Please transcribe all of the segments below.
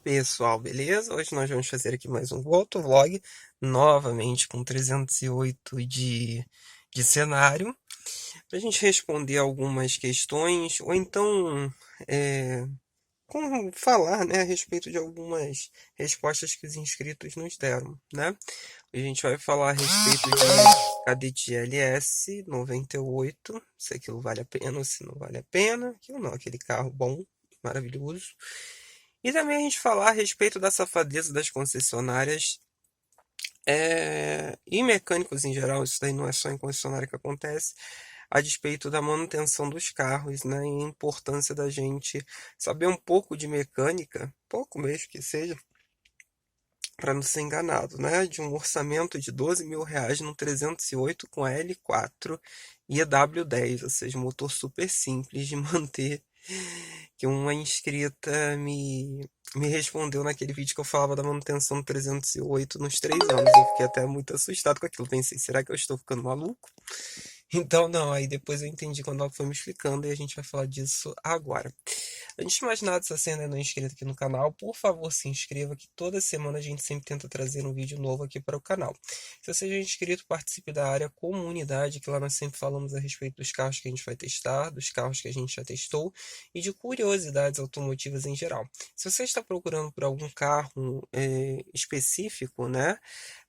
Pessoal, beleza? Hoje nós vamos fazer aqui mais um motovlog, novamente com 308 de cenário, para a gente responder algumas questões, ou então é, falar, né, a respeito de algumas respostas que os inscritos nos deram, né? A gente vai falar a respeito de Cadete LS 98, se aquilo vale a pena ou se não vale a pena, aquilo não, aquele carro bom, maravilhoso. E também a gente falar a respeito da safadeza das concessionárias e mecânicos em geral, isso daí não é só em concessionária que acontece, a despeito da manutenção dos carros, né, e a importância da gente saber um pouco de mecânica, pouco mesmo que seja, para não ser enganado, né, de um orçamento de R$ 12.000 no 308 com a L4 e a W10, ou seja, um motor super simples de manter, que uma inscrita me respondeu naquele vídeo que eu falava da manutenção do 308 nos 3 anos. Eu fiquei até muito assustado com aquilo. Pensei, será que eu estou ficando maluco? Então, não, aí depois eu entendi quando ela foi me explicando e a gente vai falar disso agora. Antes de mais nada, se você ainda não é inscrito aqui no canal, por favor se inscreva, que toda semana a gente sempre tenta trazer um vídeo novo aqui para o canal. Se você já é inscrito, participe da área comunidade, que lá nós sempre falamos a respeito dos carros que a gente vai testar, dos carros que a gente já testou e de curiosidades automotivas em geral. Se você está procurando por algum carro específico, né,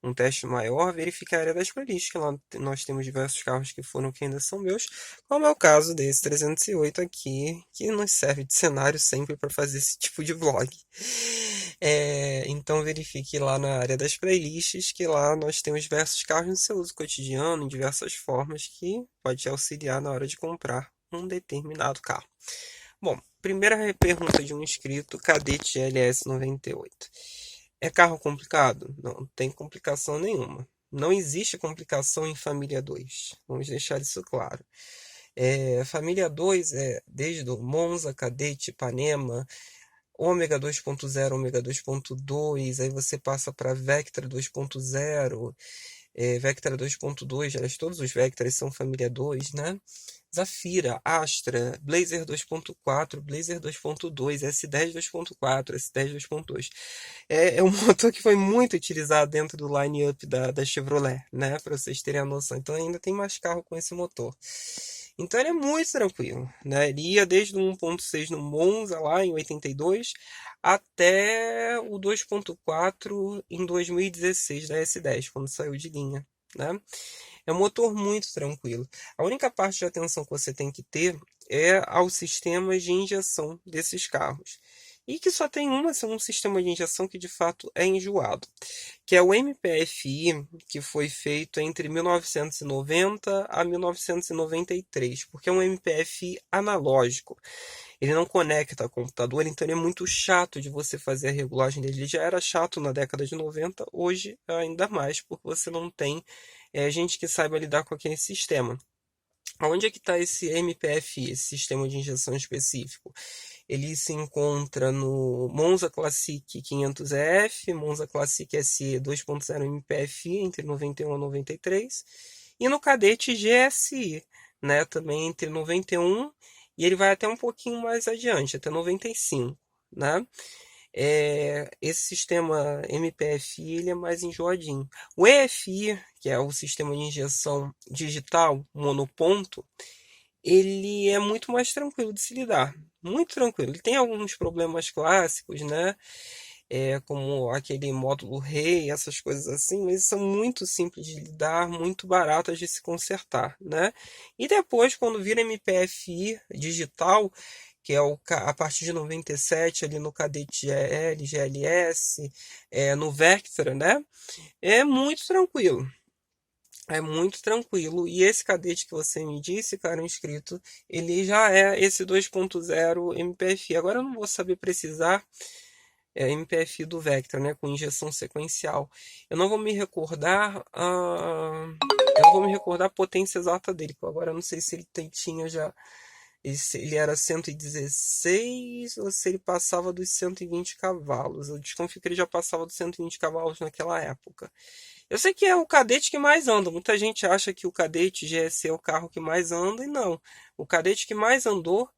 um teste maior, verifique a área das playlists, que lá nós temos diversos carros que foram que ainda são meus, como é o caso desse 308 aqui, que nos serve de cenário sempre para fazer esse tipo de vlog. Então verifique lá na área das playlists, que lá nós temos diversos carros no seu uso cotidiano, em diversas formas, que pode te auxiliar na hora de comprar um determinado carro. Bom, primeira pergunta de um inscrito, Cadete LS 98. É carro complicado? Não tem complicação nenhuma. Não existe complicação em família 2. Vamos deixar isso claro. Família 2 é desde o Monza, Cadete, Ipanema, Ômega 2.0, Ômega 2.2, aí você passa para Vectra 2.0, Vectra 2.2, aliás, todos os Vectras são família 2, né? Zafira, Astra, Blazer 2.4, Blazer 2.2, S10 2.4, S10 2.2. É um motor que foi muito utilizado dentro do line-up da Chevrolet, né? Para vocês terem a noção. Então ainda tem mais carro com esse motor. Então ele é muito tranquilo, né? Ele ia desde o 1.6 no Monza lá em 82 até o 2.4 em 2016 da S10, quando saiu de linha, né? É um motor muito tranquilo. A única parte de atenção que você tem que ter é aos sistemas de injeção desses carros. E que só tem um sistema de injeção que de fato é enjoado, que é o MPFI, que foi feito entre 1990 a 1993, porque é um MPFI analógico. Ele não conecta a computador, então ele é muito chato de você fazer a regulagem dele. Ele já era chato na década de 90, hoje ainda mais, porque você não tem gente que saiba lidar com aquele sistema. Onde é que está esse MPFI, esse sistema de injeção específico? Ele se encontra no Monza Classic 500EF, Monza Classic SE 2.0 MPFI entre 91 e 93 e no Cadete GSI, né, também entre 91 e ele vai até um pouquinho mais adiante, até 95, né? Esse sistema MPFI ele é mais enjoadinho. O EFI, que é o sistema de injeção digital monoponto, ele é muito mais tranquilo de se lidar. Muito tranquilo. Ele tem alguns problemas clássicos, né? Como aquele módulo rei, essas coisas assim, mas são muito simples de lidar, muito baratas de se consertar, né? E depois, quando vira MPFI digital, que é a partir de 97 ali no Cadete GL, GLS, no Vectra, né? É muito tranquilo. É muito tranquilo. E esse cadete que você me disse, cara, inscrito, ele já é esse 2.0 MPFI. Agora eu não vou saber precisar MPFI do Vectra, né, com injeção sequencial. Eu não vou me recordar eu não vou me recordar a potência exata dele, porque agora eu não sei se ele tinha já ele era 116 ou se ele passava dos 120 cavalos. Eu desconfio que ele já passava dos 120 cavalos naquela época. Eu sei que é o Cadete que mais anda. Muita gente acha que o Cadete GSE é o carro que mais anda, e não. O Cadete que mais andou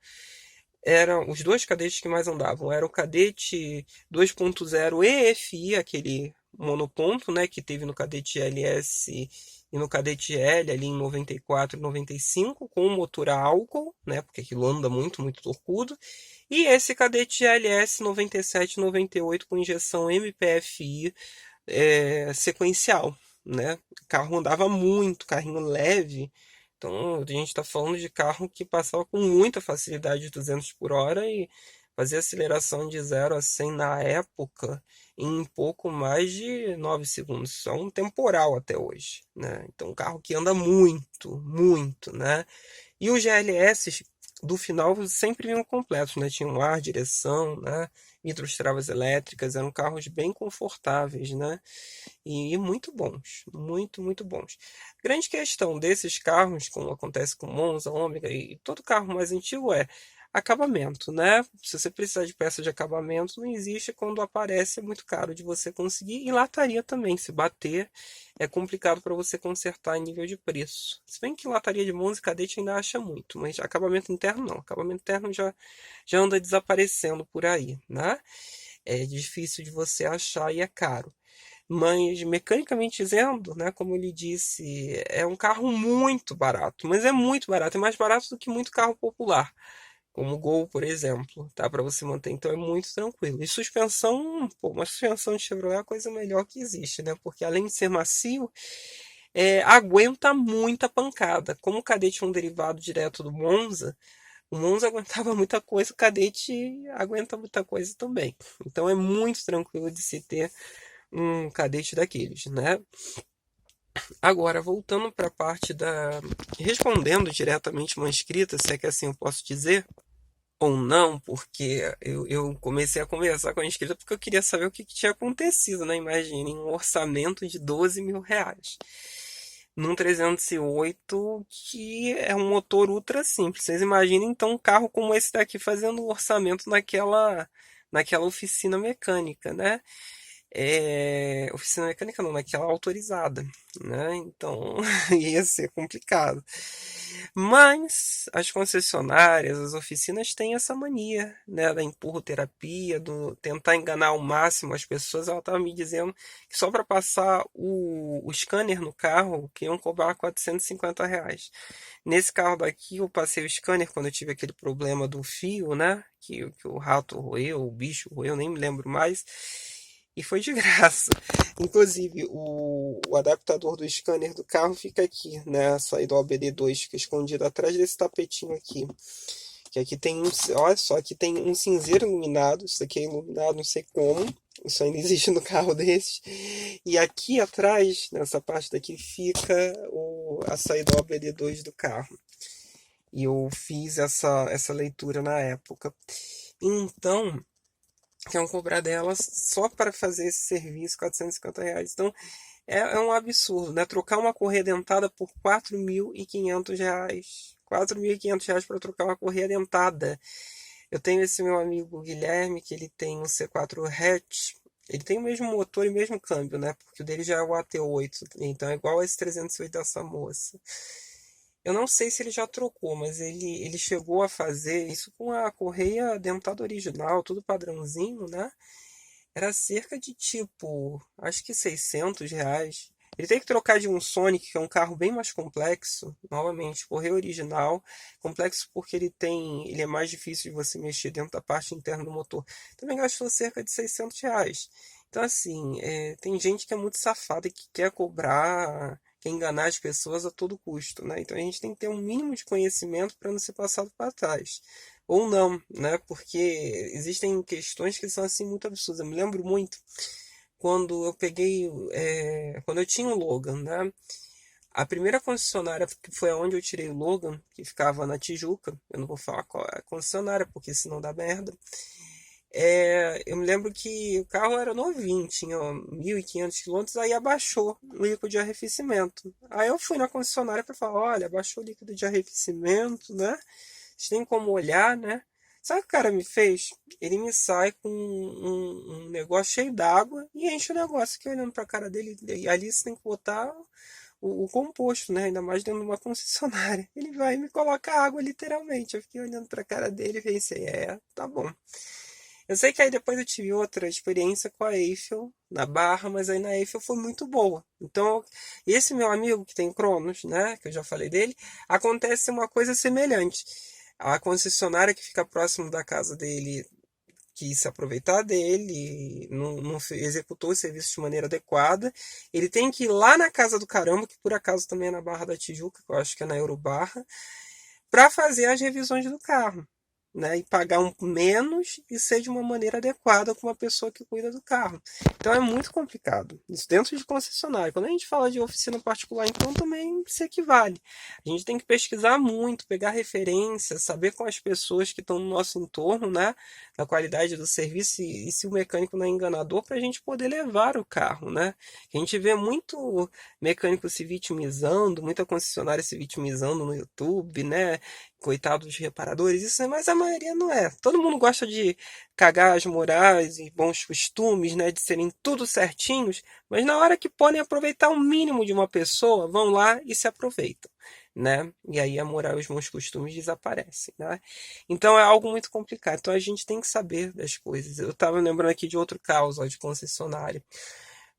eram os dois cadetes que mais andavam. Era o cadete 2.0 EFI, aquele monoponto, né, que teve no cadete LS e no cadete L ali em 94 e 95, com o motor a álcool, né, porque aquilo anda muito, muito torcudo. E esse cadete LS 97 e 98 com injeção MPFI sequencial, né? O carro andava muito, carrinho leve. Então, a gente está falando de carro que passava com muita facilidade de 200 por hora e fazia aceleração de 0 a 100 na época em pouco mais de 9 segundos. Isso é um temporal até hoje, né? Então, um carro que anda muito, muito, né? E os GLS do final sempre vinham completos, né? Tinham ar, direção, né? Travas elétricas, eram carros bem confortáveis, né? E muito bons, muito, muito bons. Grande questão desses carros, como acontece com Monza, Ômega e todo carro mais antigo, é acabamento, né? Se você precisar de peça de acabamento, não existe, quando aparece, é muito caro de você conseguir. E lataria também, se bater, é complicado para você consertar em nível de preço. Se bem que lataria de Monza e Cadete ainda acha muito, mas acabamento interno não. Acabamento interno já anda desaparecendo por aí, né? É difícil de você achar e é caro. Mas, mecanicamente dizendo, né, como ele disse, é um carro muito barato. Mas é muito barato, é mais barato do que muito carro popular, como o Gol, por exemplo, tá? Para você manter, então é muito tranquilo. E suspensão, pô, uma suspensão de Chevrolet é a coisa melhor que existe, né? Porque além de ser macio, aguenta muita pancada. Como o Cadete é um derivado direto do Monza, o Monza aguentava muita coisa, o Cadete aguenta muita coisa também. Então é muito tranquilo de se ter um cadete daqueles, né? Agora, voltando para a parte da. Respondendo diretamente uma inscrita, se é que assim eu posso dizer, ou não, porque eu comecei a conversar com a inscrita porque eu queria saber o que tinha acontecido, né? Imagine um orçamento de R$ 12.000 num 308 que é um motor ultra simples. Vocês imaginem então um carro como esse daqui fazendo um orçamento naquela oficina mecânica, né? Oficina mecânica não, naquela autorizada, né? Então ia ser complicado. Mas as concessionárias, as oficinas têm essa mania, né, da empurroterapia, do tentar enganar ao máximo as pessoas. Ela estava me dizendo que só para passar o scanner no carro, que iam cobrar R$ 450. Nesse carro daqui, eu passei o scanner quando eu tive aquele problema do fio, né? Que o rato roeu, o bicho roeu, nem me lembro mais. E foi de graça. Inclusive, o adaptador do scanner do carro fica aqui, né? A saída do OBD2 fica escondida atrás desse tapetinho aqui. Que aqui tem um. Olha só, aqui tem um cinzeiro iluminado. Isso aqui é iluminado, não sei como. Isso ainda existe no carro desses. E aqui atrás, nessa parte daqui, fica a saída OBD2 do carro. E eu fiz essa leitura na época. Então, querem cobrar dela só para fazer esse serviço R$ 450. Então, é um absurdo, né? Trocar uma correia dentada por R$ 4.500. R$ 4.500 para trocar uma correia dentada. Eu tenho esse meu amigo Guilherme, que ele tem um C4 hatch. Ele tem o mesmo motor e o mesmo câmbio, né? Porque o dele já é o AT8, então é igual a esse 308 dessa moça. Eu não sei se ele já trocou, mas ele chegou a fazer isso com a correia dentada original, tudo padrãozinho, né? Era cerca de tipo, acho que R$ 600. Ele tem que trocar de um Sonic, que é um carro bem mais complexo. Novamente, correia original. Complexo porque ele é mais difícil de você mexer dentro da parte interna do motor. Também gastou cerca de R$ 600. Então, assim, tem gente que é muito safada e que quer cobrar, quer enganar as pessoas a todo custo, né? Então a gente tem que ter um mínimo de conhecimento para não ser passado para trás. Ou não, né? Porque existem questões que são assim muito absurdas. Eu me lembro muito quando eu peguei, quando eu tinha o Logan, né? A primeira concessionária que foi aonde eu tirei o Logan, que ficava na Tijuca, eu não vou falar qual é a concessionária, porque senão dá merda. Eu me lembro que o carro era novinho, tinha 1.500 quilômetros, aí abaixou o líquido de arrefecimento. Aí eu fui na concessionária para falar, olha, abaixou o líquido de arrefecimento, né? Vocês têm como olhar, né? Sabe o que o cara me fez? Ele me sai com um negócio cheio d'água e enche o negócio aqui olhando pra cara dele. E ali você tem que botar o composto, né? Ainda mais dentro de uma concessionária. Ele vai e me coloca água, literalmente. Eu fiquei olhando pra cara dele e pensei, tá bom. Eu sei que aí depois eu tive outra experiência com a Eiffel na Barra, mas aí na Eiffel foi muito boa. Então, esse meu amigo que tem Cronos, né, que eu já falei dele, acontece uma coisa semelhante. A concessionária que fica próximo da casa dele quis se aproveitar dele, não executou o serviço de maneira adequada. Ele tem que ir lá na casa do caramba, que por acaso também é na Barra da Tijuca, que eu acho que é na Eurobarra, para fazer as revisões do carro, né? E pagar um menos e ser de uma maneira adequada com uma pessoa que cuida do carro. Então é muito complicado. Isso dentro de concessionária. Quando a gente fala de oficina particular, então também se equivale. A gente tem que pesquisar muito, pegar referências, saber com as pessoas que estão no nosso entorno, né? Da qualidade do serviço e se o mecânico não é enganador para a gente poder levar o carro, né? A gente vê muito mecânico se vitimizando, muita concessionária se vitimizando no YouTube, né? Coitados dos reparadores, isso, mas a maioria não é. Todo mundo gosta de cagar as morais e bons costumes, né, de serem tudo certinhos, mas na hora que podem aproveitar o mínimo de uma pessoa, vão lá e se aproveitam, né? E aí a moral e os bons costumes desaparecem, né? Então é algo muito complicado. Então a gente tem que saber das coisas. Eu estava lembrando aqui de outro caos, ó, de concessionário.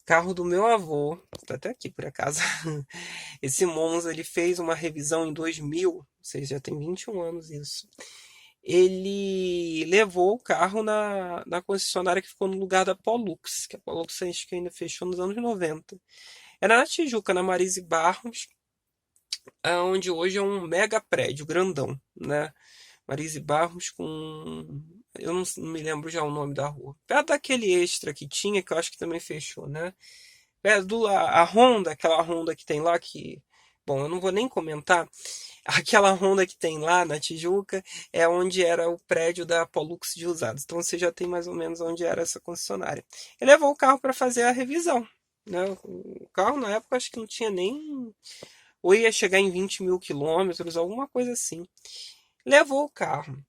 Carro do meu avô, tá até aqui por acaso. Esse Monza, ele fez uma revisão em 2000, ou seja, já tem 21 anos isso. Ele levou o carro na concessionária que ficou no lugar da Pollux, que a Pollux acho que ainda fechou nos anos 90. Era na Tijuca, na Marise Barros, onde hoje é um mega prédio grandão, né? Marise Barros com... Eu não me lembro já o nome da rua. Perto daquele extra que tinha, que eu acho que também fechou, né? Perto a Honda, aquela Honda que tem lá que... Bom, eu não vou nem comentar. Aquela Honda que tem lá na Tijuca é onde era o prédio da Pollux de usados. Então você já tem mais ou menos onde era essa concessionária. Ele levou o carro para fazer a revisão, né? O carro na época acho que não tinha nem... Ou ia chegar em 20 mil quilômetros, alguma coisa assim. Levou o carro.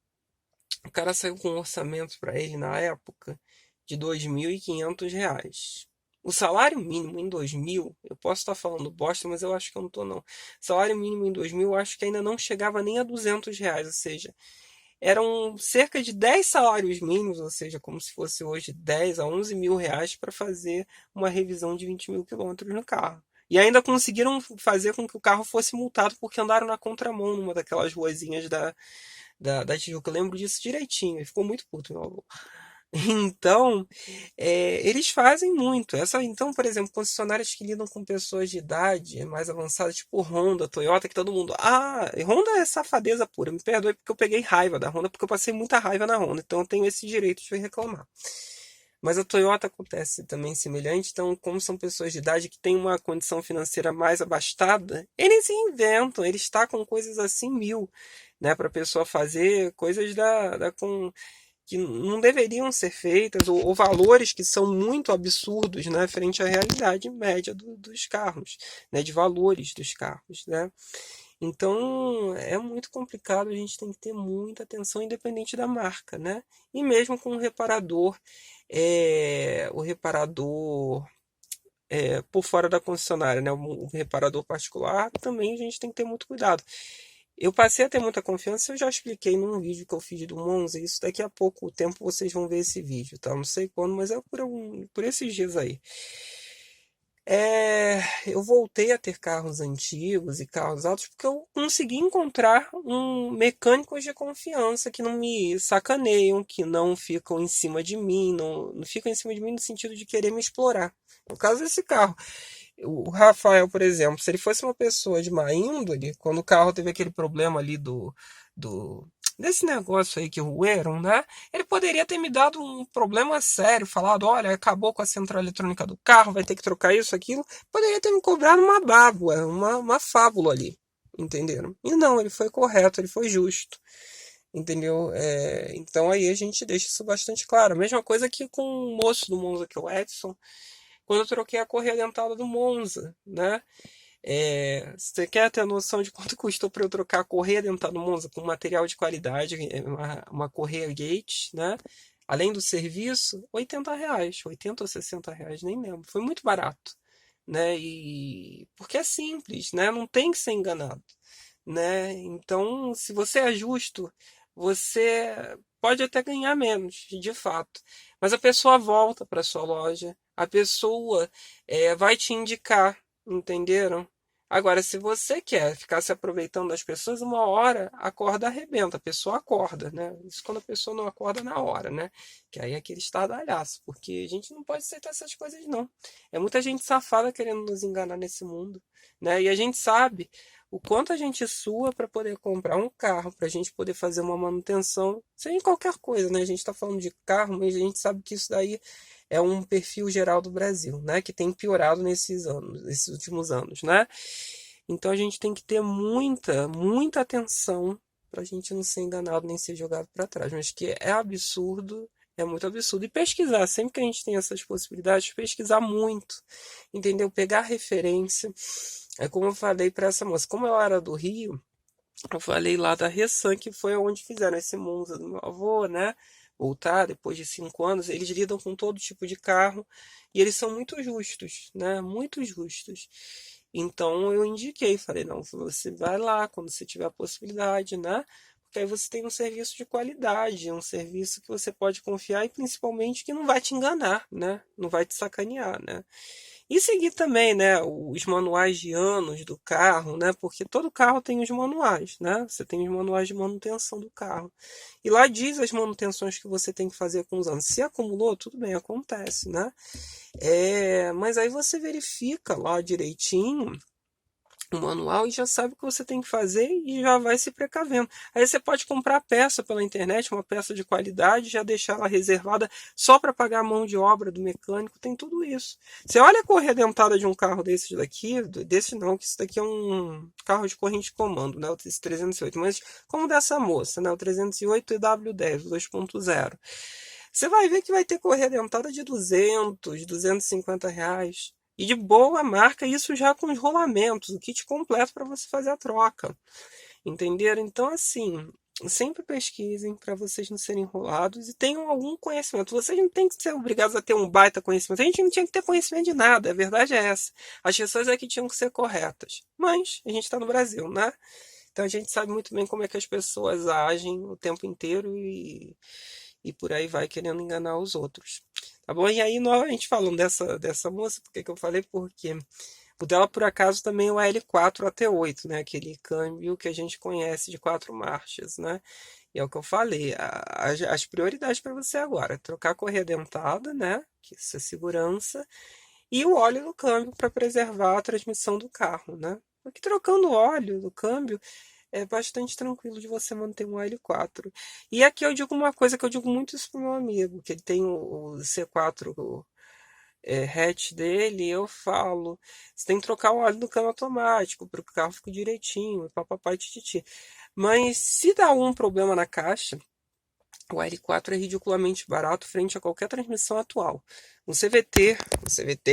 O cara saiu com um orçamento para ele na época de R$ 2.500. O salário mínimo em 2000, eu posso estar falando bosta, mas eu acho que eu não estou não. Salário mínimo em 2000, eu acho que ainda não chegava nem a R$ 200, ou seja, eram cerca de 10 salários mínimos, ou seja, como se fosse hoje 10 a 11 mil reais para fazer uma revisão de 20 mil quilômetros no carro. E ainda conseguiram fazer com que o carro fosse multado porque andaram na contramão numa daquelas ruazinhas da Tijuca. Eu lembro disso direitinho. Ele ficou muito puto, meu avô. Então, eles fazem muito. Então, por exemplo, concessionárias que lidam com pessoas de idade mais avançada, tipo Honda, Toyota, que todo mundo. Ah, Honda é safadeza pura. Me perdoe porque eu peguei raiva da Honda, porque eu passei muita raiva na Honda. Então, eu tenho esse direito de reclamar. Mas a Toyota acontece também semelhante. Então, como são pessoas de idade que têm uma condição financeira mais abastada, eles inventam, eles tacam coisas assim mil, né, para a pessoa fazer coisas que não deveriam ser feitas, ou valores que são muito absurdos, né, frente à realidade média dos carros, né, de valores dos carros, né? Então é muito complicado, a gente tem que ter muita atenção, independente da marca, né? E mesmo com o reparador por fora da concessionária, né? O reparador particular, também a gente tem que ter muito cuidado. Eu passei a ter muita confiança, eu já expliquei num vídeo que eu fiz do Monza, isso daqui a pouco tempo vocês vão ver esse vídeo, tá? Não sei quando, mas é por esses dias aí. Eu voltei a ter carros antigos e carros altos porque eu consegui encontrar um mecânicos de confiança que não me sacaneiam, que não ficam em cima de mim, não ficam em cima de mim no sentido de querer me explorar. No caso desse carro, o Rafael, por exemplo, se ele fosse uma pessoa de má índole, quando o carro teve aquele problema ali do desse negócio aí que roeram, né? Ele poderia ter me dado um problema sério, falado, olha, acabou com a central eletrônica do carro, vai ter que trocar isso, aquilo. Poderia ter me cobrado uma bábua, uma fábula ali, entenderam? E não, ele foi correto, ele foi justo, entendeu? Então aí a gente deixa isso bastante claro. A mesma coisa que com o moço do Monza, que é o Edson, quando eu troquei a correia dentada do Monza, né? Você quer ter noção de quanto custou para eu trocar a correia dentada do Monza com material de qualidade, uma correia Gate, né? Além do serviço, R$ 80, 80 ou R$ 60, nem lembro. Foi muito barato, né? E porque é simples, né? Não tem que ser enganado, né? Então, se você é justo, você pode até ganhar menos, de fato. Mas a pessoa volta para sua loja, a pessoa vai te indicar, entenderam? Agora, se você quer ficar se aproveitando das pessoas, uma hora a corda arrebenta, a pessoa acorda, né? Isso quando a pessoa não acorda na hora, né? Que aí é aquele estardalhaço, porque a gente não pode aceitar essas coisas, não. É muita gente safada querendo nos enganar nesse mundo, né? E a gente sabe o quanto a gente sua para poder comprar um carro, para a gente poder fazer uma manutenção, sem qualquer coisa, né? A gente está falando de carro, mas a gente sabe que isso daí é um perfil geral do Brasil, né? Que tem piorado nesses anos, nesses últimos anos, né? Então a gente tem que ter muita atenção para a gente não ser enganado nem ser jogado para trás. Mas que é absurdo, é muito absurdo. E pesquisar, sempre que a gente tem essas possibilidades, pesquisar muito, entendeu? Pegar referência. É como eu falei para essa moça, como ela era do Rio, eu falei lá da Ressan, que foi onde fizeram esse Monza do meu avô, né? Voltar depois de 5 anos, eles lidam com todo tipo de carro e eles são muito justos, né? Muito justos. Então eu indiquei, falei, não, você vai lá quando você tiver a possibilidade, né? Porque aí você tem um serviço de qualidade, um serviço que você pode confiar e principalmente que não vai te enganar, né? Não vai te sacanear, né? E seguir também, né, os manuais de anos do carro, né? Porque todo carro tem os manuais, né? Você tem os manuais de manutenção do carro. E lá diz as manutenções que você tem que fazer com os anos. Se acumulou, tudo bem, acontece, né? Mas aí você verifica lá direitinho o manual e já sabe o que você tem que fazer e já vai se precavendo. Aí você pode comprar peça pela internet, uma peça de qualidade, já deixar ela reservada só para pagar a mão de obra do mecânico, tem tudo isso. Você olha a correia dentada de um carro desses daqui, desse não, que isso daqui é um carro de corrente de comando, né, o 308, mas como dessa moça, né, o 308 EW10, 2.0. Você vai ver que vai ter correia dentada de 250 reais. E de boa marca, isso já com os rolamentos, o kit completo para você fazer a troca. Entenderam? Então, assim, sempre pesquisem para vocês não serem enrolados e tenham algum conhecimento. Vocês não têm que ser obrigados a ter um baita conhecimento. A gente não tinha que ter conhecimento de nada, a verdade é essa. As pessoas é que tinham que ser corretas. Mas a gente está no Brasil, né? Então a gente sabe muito bem como é que as pessoas agem o tempo inteiro e por aí vai querendo enganar os outros. Tá bom? E aí, novamente falando dessa moça, por que que eu falei? Porque o dela, por acaso, também é o L4 AT8, né? Aquele câmbio que a gente conhece de 4 marchas, né? E é o que eu falei, as prioridades para você agora, trocar a correia dentada, né? Que isso é segurança, e o óleo do câmbio para preservar a transmissão do carro, né? Porque trocando o óleo do câmbio, é bastante tranquilo de você manter um L4. E aqui eu digo uma coisa que eu digo muito isso pro meu amigo, que ele tem o C4 hatch dele, eu falo, você tem que trocar o óleo do câmbio automático para o carro ficar direitinho, papapá, tititi. Mas se dá algum problema na caixa, o L4 é ridiculamente barato frente a qualquer transmissão atual. Um CVT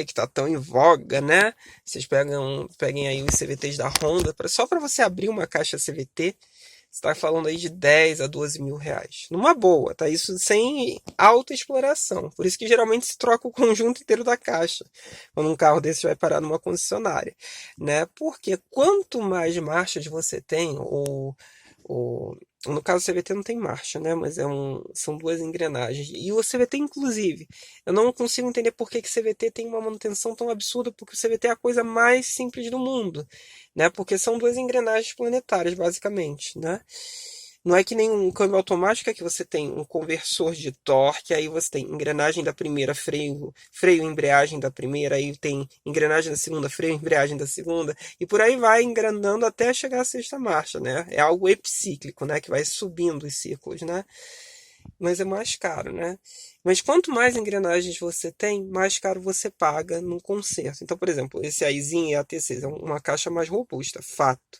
que está tão em voga, né? Vocês peguem aí os CVTs da Honda, só para você abrir uma caixa CVT, você está falando aí de 10 a 12 mil reais. Numa boa, tá? Isso sem autoexploração. Por isso que geralmente se troca o conjunto inteiro da caixa quando um carro desse vai parar numa concessionária, né? Porque quanto mais marchas você tem, ou no caso o CVT não tem marcha, né? Mas são duas engrenagens. E o CVT, inclusive, eu não consigo entender por que que o CVT tem uma manutenção tão absurda, porque o CVT é a coisa mais simples do mundo, né? Porque são duas engrenagens planetárias, basicamente, né? Não é que nem um câmbio automático é que você tem um conversor de torque, aí você tem engrenagem da primeira, freio, embreagem da primeira, aí tem engrenagem da segunda, freio, embreagem da segunda, e por aí vai engrenando até chegar à sexta marcha, né? É algo epicíclico, né? Que vai subindo os ciclos, né? Mas é mais caro, né? Mas quanto mais engrenagens você tem, mais caro você paga no conserto. Então, por exemplo, esse Aisin AT6 é uma caixa mais robusta, fato.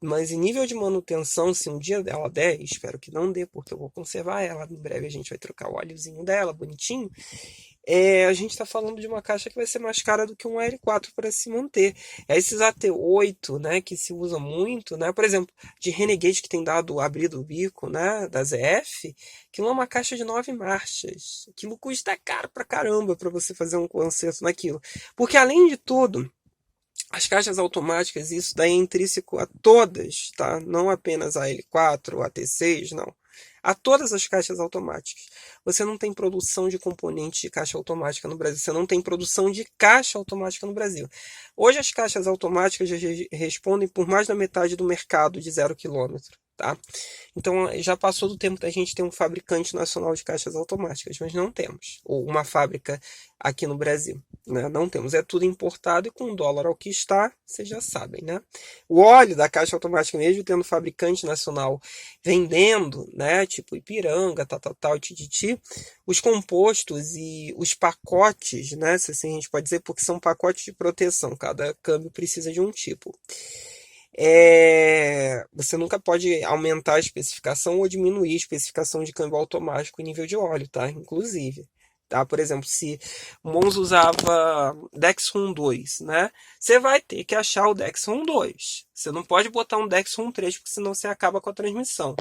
Mas em nível de manutenção, se um dia ela der, espero que não dê, porque eu vou conservar ela. Em breve a gente vai trocar o óleozinho dela, bonitinho. a gente está falando de uma caixa que vai ser mais cara do que um AL4 para se manter. Esses AT8, né, que se usa muito, né, por exemplo, de Renegade que tem dado abrido o bico, né, da ZF, aquilo é uma caixa de 9 marchas. Aquilo custa caro pra caramba para você fazer um conserto naquilo. Porque além de tudo, as caixas automáticas, isso daí é intrínseco a todas, tá? Não apenas a L4, a T6, não. A todas as caixas automáticas. Você não tem produção de componentes de caixa automática no Brasil. Você não tem produção de caixa automática no Brasil. Hoje as caixas automáticas já respondem por mais da metade do mercado de 0 km. Tá? Então já passou do tempo da gente ter um fabricante nacional de caixas automáticas, mas não temos. Ou uma fábrica aqui no Brasil. Né? Não temos. É tudo importado e com o dólar ao que está, vocês já sabem. Né? O óleo da caixa automática, mesmo tendo fabricante nacional vendendo, né? Tipo Ipiranga, tal, tititi, os compostos e os pacotes, né? Se assim a gente pode dizer, porque são pacotes de proteção. Cada câmbio precisa de um tipo. Você nunca pode aumentar a especificação ou diminuir a especificação de câmbio automático em nível de óleo, tá? Inclusive. Tá? Por exemplo, se o Monza usava Dexron 2, né? Você vai ter que achar o Dexron 2. Você não pode botar um Dexron 3, porque senão você acaba com a transmissão,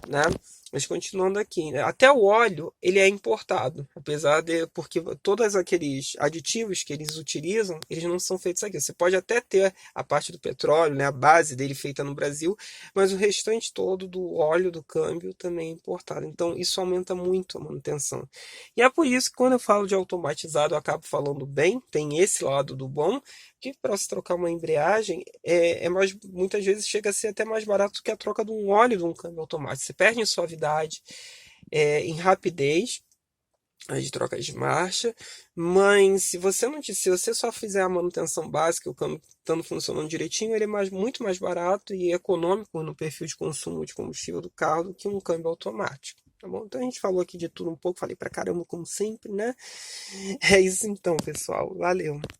né? Mas continuando aqui, né? Até o óleo ele é importado, apesar de porque todos aqueles aditivos que eles utilizam, eles não são feitos aqui. Você pode até ter a parte do petróleo, né, a base dele feita no Brasil, mas o restante todo do óleo do câmbio também é importado. Então isso aumenta muito a manutenção. E é por isso que quando eu falo de automatizado, eu acabo falando bem, tem esse lado do bom, que para se trocar uma embreagem mais, muitas vezes chega a ser até mais barato que a troca de um óleo de um câmbio automático. Você perde em suavidade, em rapidez de troca de marcha, mas se você só fizer a manutenção básica, o câmbio estando funcionando direitinho, ele é muito mais barato e econômico no perfil de consumo de combustível do carro do que um câmbio automático. Tá bom? Então a gente falou aqui de tudo um pouco, falei pra caramba como sempre, né? É isso então, pessoal. Valeu.